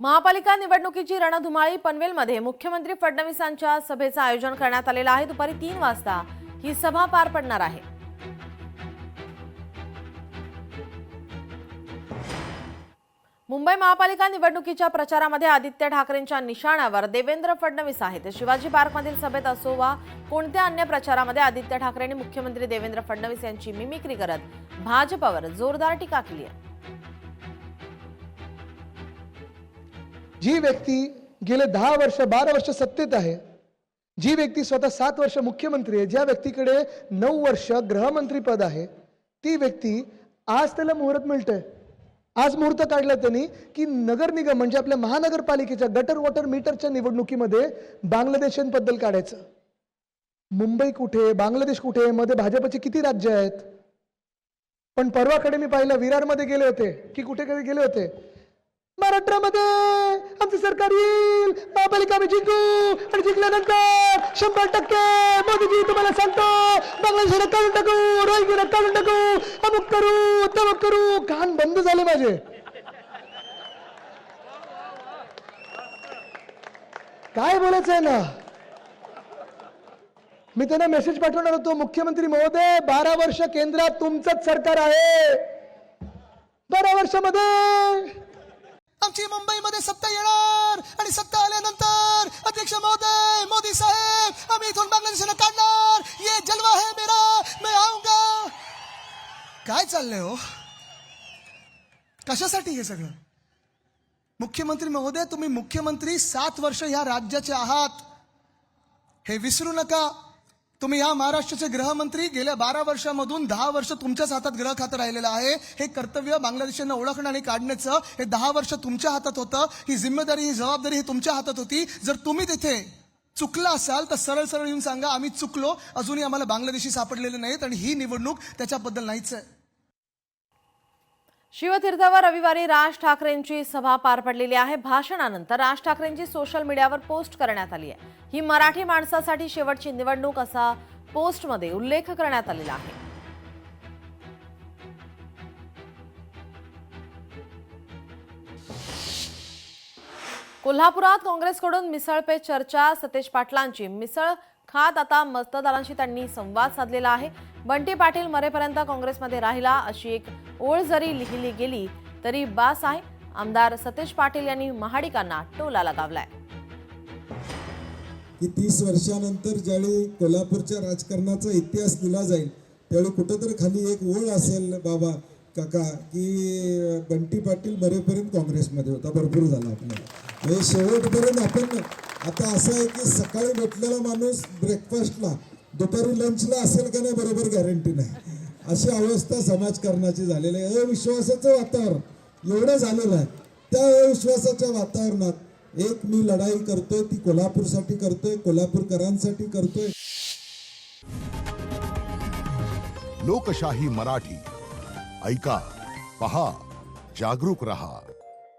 महापालिका निवडणुकीची रणधुमाळी पनवेलमध्ये मुख्यमंत्री फडणवीसांच्या सभेचं आयोजन करण्यात आलेलं आहे। दुपारी 3 वाजता ही सभा पार पडणार आहे। मुंबई महापालिका निवडणुकीच्या प्रचारामध्ये आदित्य ठाकरेंच्या निशाण्यावर देवेंद्र फडणवीस आहेत। शिवाजी पार्कमधील सभेत असो वा कोणत्या अन्य प्रचारामध्ये आदित्य ठाकरेंनी मुख्यमंत्री देवेंद्र फडणवीस यांची मिमिक्री करत भाजपवर जोरदार टीका केली आहे। जी व्यक्ती गेले 10 वर्ष 12 वर्ष सत्तेत आहे, जी व्यक्ती स्वतः 7 वर्ष मुख्यमंत्री आहे, ज्या व्यक्तीकडे 9 वर्ष गृहमंत्री पद आहे, ती व्यक्ती आज त्याला मुहूर्त मिळतंय। आज मुहूर्त काढला त्यांनी की नगर निगम म्हणजे आपल्या महानगरपालिकेच्या गटर वॉटर मीटरच्या निवडणुकीमध्ये बांगलादेशांबद्दल काढायचं। मुंबई कुठे, बांगलादेश कुठे, मध्ये भाजपचे किती राज्य आहेत? पण परवाकडे मी पाहिलं विरारमध्ये गेले होते की कुठे कधी गेले होते, महाराष्ट्रामध्ये आमचं सरकार येईल, महापालिका आम्ही जिंकू आणि जिंकल्यानंतर 100% मोदीजी तुम्हाला सांगतो बांगलादेशाला काढून टाकू, रोहिंग्याला काढून टाकू, अमुक करू तमुक करू। कान बंद झाले माझे। काय बोलायचंय ना, मी त्यांना मेसेज पाठवणार होतो, मुख्यमंत्री महोदय 12 वर्ष केंद्रात तुमचंच सरकार आहे, 12 वर्षामध्ये आमची मुंबईमध्ये सत्ता येणार आणि सत्ता आल्यानंतर अध्यक्ष महोदय, मोदी साहेब, आम्ही इथून बांगलादेशाला काढणार, ये जलवा है मेरा, मैं आऊंगा। काय चाललंय हो? कशासाठी हे सगळं? मुख्यमंत्री महोदय, तुम्ही मुख्यमंत्री 7 वर्ष ह्या राज्याचे आहात, हे विसरू नका। तुम्ही या महाराष्ट्राचे गृहमंत्री, गेल्या 12 वर्षांमधून 10 वर्ष तुमच्याच हातात गृह खातं राहिलेलं आहे। हे कर्तव्य बांगलादेशांना ओळखणं आणि काढण्याचं हे 10 वर्ष तुमच्या हातात होतं। ही जिम्मेदारी, ही जबाबदारी ही तुमच्या हातात होती। जर तुम्ही तिथे चुकला असाल तर सरळ सरळ येऊन सांगा, आम्ही चुकलो, अजूनही आम्हाला बांगलादेशी सापडलेले नाहीत आणि ही निवडणूक त्याच्याबद्दल नाहीच आहे। शिवतीर्थावर रविवारी राज ठाकरेंची सभा पार पडलेली आहे। भाषणानंतर राज ठाकरेंची सोशल मीडियावर पोस्ट करण्यात आली आहे। ही मराठी माणसासाठी शेवटची निवडणूक असा पोस्टमध्ये उल्लेख करण्यात आलेला आहे। कोल्हापुरात काँग्रेसकडून मिसळ पे चर्चा, सतेज पाटलांची मिसळ खात आता मतदारांशी त्यांनी संवाद साधलेला आहे। बंटी पाटील मरेपर्यंत काँग्रेसमध्ये राहिला अशी एक ओळ जरी लिहिली गेली तरी बास आहे। आमदार सतेज पाटील यांनी महाडिकांना टोला लगावलाय की 30 वर्षानंतर ज्यावेळी कोल्हापूरच्या राजकारणाचा इतिहास लिहिला जाईल त्यावेळी कुठेतरी खाली एक ओळ असेल, बाबा काका, की बंटी पाटील मरेपर्यंत काँग्रेसमध्ये होता। भरपूर झाला आपल्याला, म्हणजे शेवटपर्यंत। आपण आता असं आहे की सकाळी भेटलेला माणूस ब्रेकफास्टला दुपारी लंचला असेल का नाही बरोबर गॅरंटी नाही, अशी अवस्था समाजकारणाची झालेली आहे। अविश्वासाचं वातावरण एवढं झालेलं आहे। त्या अविश्वासाच्या वातावरणात एक मी लढाई करतोय, ती कोल्हापूरसाठी करतोय, कोल्हापूरकरांसाठी करतोय। लोकशाही मराठी ऐका, पहा, जागरूक रहा।